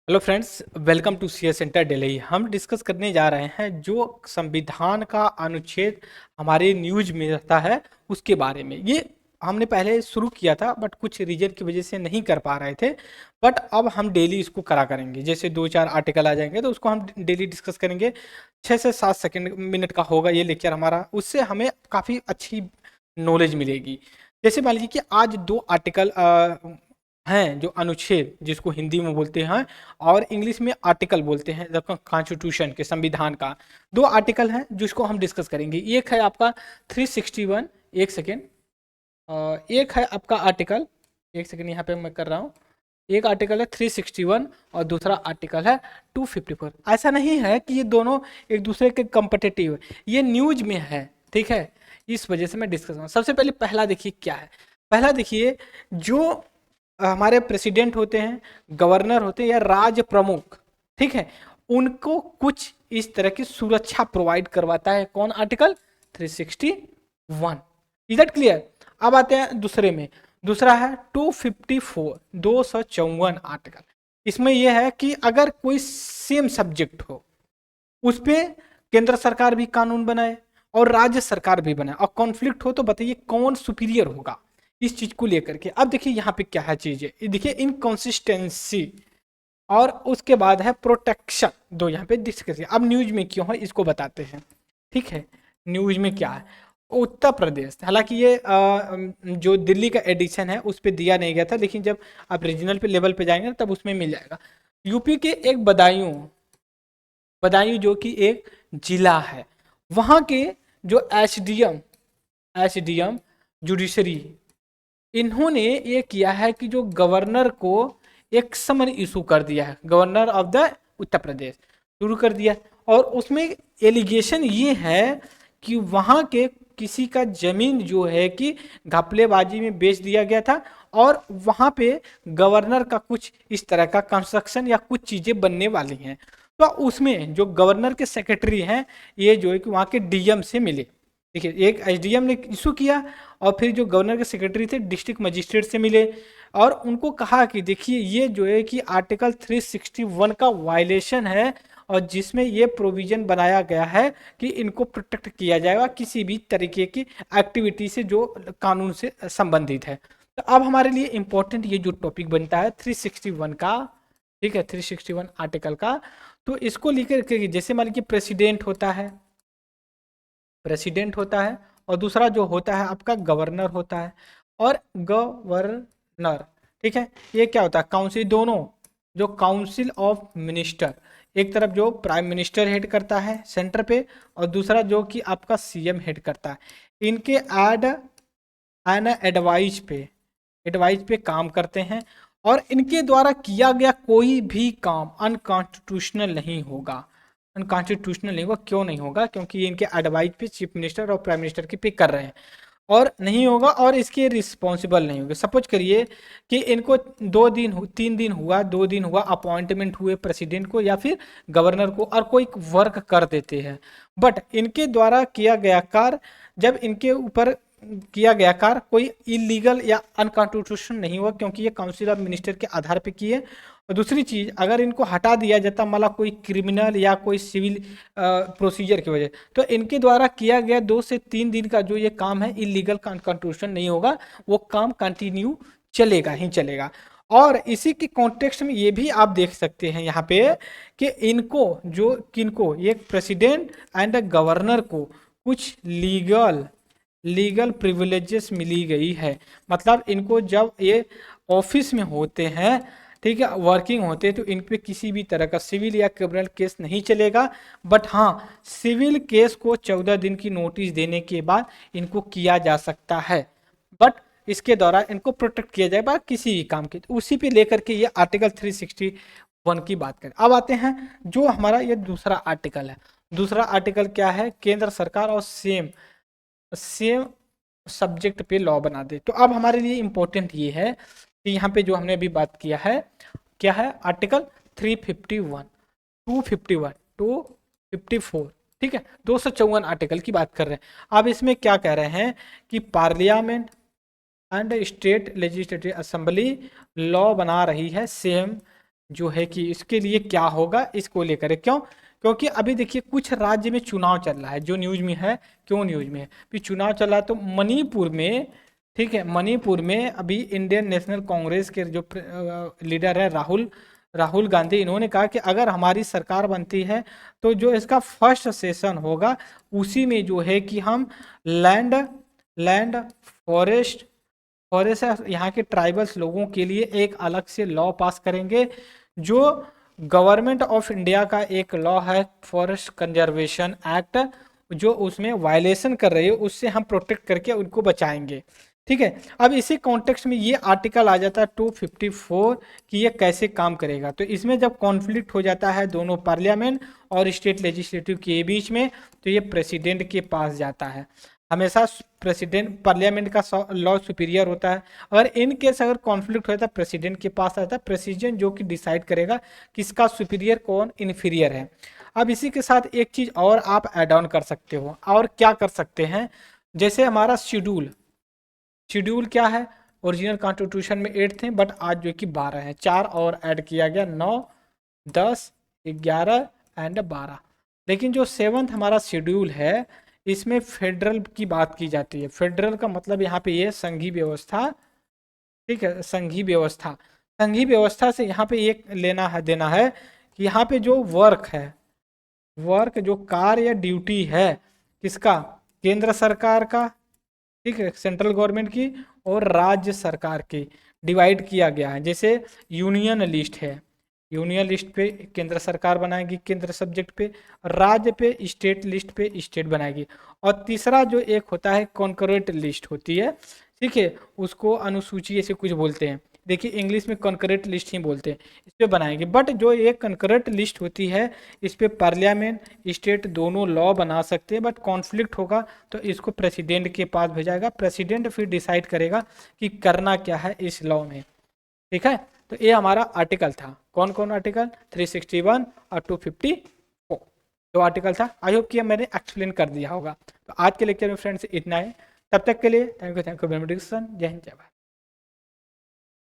Hello friends, welcome to CS centre Delhi. हम discuss करने जा रहे हैं जो संविधान का अनुच्छेद हमारे न्यूज में रहता है उसके बारे में। ये हमने पहले शुरू किया था बट कुछ रीजन की वजह से नहीं कर पा रहे थे। बट अब हम डेली इसको करा करेंगे, जैसे 2-4 आर्टिकल आ जाएंगे तो उसको हम डेली डिस्कस करेंगे। 6 से 7 सेकंड मिनट का होगा ये लेक्चर हमारा, उससे हमें काफ़ी अच्छी नॉलेज मिलेगी। जैसे मान लीजिए कि आज 2 आर्टिकल हैं, जो अनुच्छेद जिसको हिंदी में बोलते हैं और इंग्लिश में आर्टिकल बोलते हैं, कॉन्स्टिट्यूशन के संविधान का 2 आर्टिकल हैं जिसको हम डिस्कस करेंगे। एक है आपका 361, एक सेकेंड, एक है आपका आर्टिकल, एक सेकेंड यहाँ पे मैं कर रहा हूँ। एक आर्टिकल है 361 और दूसरा आर्टिकल है 254। ऐसा नहीं है कि ये दोनों एक दूसरे के कंपटेटिव है, ये न्यूज में है, ठीक है। इस वजह से मैं डिस्कस करूँ। सबसे पहले पहला देखिए क्या है। पहला देखिए, जो हमारे प्रेसिडेंट होते हैं, गवर्नर होते हैं या राज्य प्रमुख, ठीक है, उनको कुछ इस तरह की सुरक्षा प्रोवाइड करवाता है। कौन? आर्टिकल 361। Is that clear? अब आते हैं दूसरे में। दूसरा है 254, 254 आर्टिकल। इसमें यह है कि अगर कोई सेम सब्जेक्ट हो उस पर केंद्र सरकार भी कानून बनाए और राज्य सरकार भी बनाए, और कॉन्फ्लिक्ट हो तो बताइए कौन सुपीरियर होगा इस चीज को लेकर के। अब देखिए यहाँ पे क्या है चीज है, देखिए इनकॉन्सिस्टेंसी और उसके बाद है प्रोटेक्शन। दो यहाँ पे डिस्कस। अब न्यूज में क्यों है इसको बताते हैं, ठीक है। न्यूज में क्या है, उत्तर प्रदेश, हालांकि ये जो दिल्ली का एडिशन है उस पर दिया नहीं गया था, लेकिन जब आप रीजनल पे लेवल पे जाएंगे तब उसमें मिल जाएगा। यूपी के एक बदायूं, बदायूं जो कि एक जिला है, वहां के जो एसडीएम जुडिशरी, इन्होंने ये किया है कि जो गवर्नर को एक समन इशू कर दिया है, governor of the Uttar Pradesh शुरू कर दिया। और उसमें एलिगेशन ये है कि वहाँ के किसी का जमीन जो है कि घपलेबाजी में बेच दिया गया था, और वहाँ पे गवर्नर का कुछ इस तरह का कंस्ट्रक्शन या कुछ चीज़ें बनने वाली हैं। तो उसमें जो गवर्नर के सेक्रेटरी हैं, ये जो है कि वहाँ के डीएम से मिले। देखिए, एक एसडीएम ने इशू किया और फिर जो गवर्नर के सेक्रेटरी थे डिस्ट्रिक्ट मजिस्ट्रेट से मिले और उनको कहा कि देखिए ये जो है कि आर्टिकल 361 का वायलेशन है, और जिसमें ये प्रोविजन बनाया गया है कि इनको प्रोटेक्ट किया जाएगा किसी भी तरीके की एक्टिविटी से जो कानून से संबंधित है। तो अब हमारे लिए इंपॉर्टेंट ये जो टॉपिक बनता है 361 का, ठीक है, 361 आर्टिकल का। तो इसको लेकर के जैसे मान लीजिए प्रेसिडेंट होता है और दूसरा जो होता है आपका गवर्नर होता है। और गवर्नर, ठीक है, ये क्या होता है? काउंसिल, दोनों जो काउंसिल ऑफ मिनिस्टर, एक तरफ जो प्राइम मिनिस्टर हेड करता है सेंटर पे और दूसरा जो कि आपका सीएम हेड करता है, इनके एडवाइस पे काम करते हैं। और इनके द्वारा किया गया कोई भी काम अनकॉन्स्टिट्यूशनल नहीं होगा। अनकॉन्स्टिट्यूशनल नहीं होगा, क्यों नहीं होगा? क्योंकि ये इनके एडवाइस पे चीफ मिनिस्टर और प्राइम मिनिस्टर की पे कर रहे हैं, और नहीं होगा और इसके रिस्पॉन्सिबल नहीं होंगे। सपोज करिए कि इनको 3 दिन हुआ, 2 दिन हुआ अपॉइंटमेंट हुए प्रेसिडेंट को या फिर गवर्नर को, और कोई वर्क कर देते हैं, बट इनके द्वारा किया गया कार्य, जब इनके ऊपर किया गया कार्य कोई इलीगल या अनकॉन्स्टिट्यूशनल नहीं हुआ, क्योंकि ये काउंसिल ऑफ मिनिस्टर के आधार पे किए। और दूसरी चीज, अगर इनको हटा दिया जाता मतलब कोई क्रिमिनल या कोई सिविल प्रोसीजर की वजह, तो इनके द्वारा किया गया 2 से 3 दिन का जो ये काम है इलीगल कॉन्स्टिट्यूशन नहीं होगा, वो काम कंटिन्यू चलेगा ही चलेगा। और इसी के कॉन्टेक्स्ट में ये भी आप देख सकते हैं यहाँ पे कि इनको जो किनको, ये प्रेसिडेंट एंड गवर्नर को कुछ लीगल प्रिविलेजेस मिली गई है। मतलब इनको जब ये ऑफिस में होते हैं, ठीक है, वर्किंग होते हैं, तो इन पे किसी भी तरह का सिविल या क्रिमिनल केस नहीं चलेगा। बट हाँ, सिविल केस को 14 दिन की नोटिस देने के बाद इनको किया जा सकता है, बट इसके दौरान इनको प्रोटेक्ट किया जाएगा किसी भी काम के। तो उसी पे लेकर के ये आर्टिकल 361 की बात करें। अब आते हैं जो हमारा ये दूसरा आर्टिकल है। दूसरा आर्टिकल क्या है? केंद्र सरकार और सेम सब्जेक्ट पे लॉ बना दे। तो अब हमारे लिए इंपॉर्टेंट ये है कि यहाँ पे जो हमने अभी बात किया है क्या है? आर्टिकल 351, 251, 254, ठीक है, 254 आर्टिकल की बात कर रहे हैं। अब इसमें क्या कह रहे हैं कि parliament and state legislative assembly law बना रही है सेम, जो है कि इसके लिए क्या होगा इसको लेकर। क्यों? क्योंकि अभी देखिए कुछ राज्य में चुनाव चल रहा है, जो न्यूज में है। क्यों न्यूज में है? भी चुनाव चल रहा है तो मणिपुर में, ठीक है, मणिपुर में अभी इंडियन नेशनल कांग्रेस के जो लीडर है राहुल राहुल गांधी, इन्होंने कहा कि अगर हमारी सरकार बनती है तो जो इसका फर्स्ट सेशन होगा उसी में जो है कि हम लैंड लैंड फॉरेस्ट फॉरेस्ट यहाँ के ट्राइबल्स लोगों के लिए एक अलग से लॉ पास करेंगे। जो गवर्नमेंट ऑफ इंडिया का एक लॉ है फॉरेस्ट कंजर्वेशन एक्ट, जो उसमें वायलेशन कर रही है उससे हम प्रोटेक्ट करके उनको बचाएंगे। ठीक है, अब इसी कॉन्टेक्स्ट में ये आर्टिकल आ जाता है 254 कि ये कैसे काम करेगा। तो इसमें जब कॉन्फ्लिक्ट हो जाता है दोनों पार्लियामेंट और स्टेट लेजिस्लेटिव के बीच में, तो ये प्रेसिडेंट के पास जाता है। हमेशा प्रेसिडेंट पार्लियामेंट का लॉ सुपीरियर होता है। अगर इन केस अगर कॉन्फ्लिक्ट होता है प्रेसिडेंट के पास आता है, प्रेसिडेंट जो कि डिसाइड करेगा किसका सुपीरियर कौन इन्फीरियर है। अब इसी के साथ एक चीज और आप ऐड ऑन कर सकते हो, और क्या कर सकते हैं, जैसे हमारा शेड्यूल क्या है, ओरिजिनल कॉन्स्टिट्यूशन में 8 थे बट आज जो कि 12 है, 4 और ऐड किया गया, 9, 10, 11 एंड 12। लेकिन जो 7th हमारा शेड्यूल है इसमें फेडरल की बात की जाती है। फेडरल का मतलब यहाँ पे ये संघीय व्यवस्था, ठीक है, संघीय व्यवस्था से यहाँ पे एक लेना है देना है कि यहाँ पे जो वर्क जो कार्य या ड्यूटी है किसका, केंद्र सरकार का, ठीक है, सेंट्रल गवर्नमेंट की और राज्य सरकार की डिवाइड किया गया है। जैसे यूनियन लिस्ट है, यूनियन लिस्ट पे केंद्र सरकार बनाएगी केंद्र सब्जेक्ट पे, राज्य पे स्टेट लिस्ट पे स्टेट बनाएगी। और तीसरा जो एक होता है कॉन्करेंट लिस्ट होती है, ठीक है, उसको अनुसूची ऐसे कुछ बोलते हैं, देखिए इंग्लिश में कॉन्करेंट लिस्ट ही बोलते हैं, इस पे बनाएंगे। बट जो एक कॉन्करेंट लिस्ट होती है इस पे पार्लियामेंट स्टेट दोनों लॉ बना सकते हैं, बट कॉन्फ्लिक्ट होगा तो इसको प्रेसिडेंट के पास भेजाएगा, प्रेसिडेंट फिर डिसाइड करेगा कि करना क्या है इस लॉ में। ठीक है, तो ये हमारा आर्टिकल था। कौन कौन आर्टिकल? 361 और 254 जो आर्टिकल था। आई होप कि मैंने एक्सप्लेन कर दिया होगा। तो आज के लेक्चर में फ्रेंड्स इतना है, तब तक के लिए थैंक यू वेरी मच। जय हिंद, जय भारत।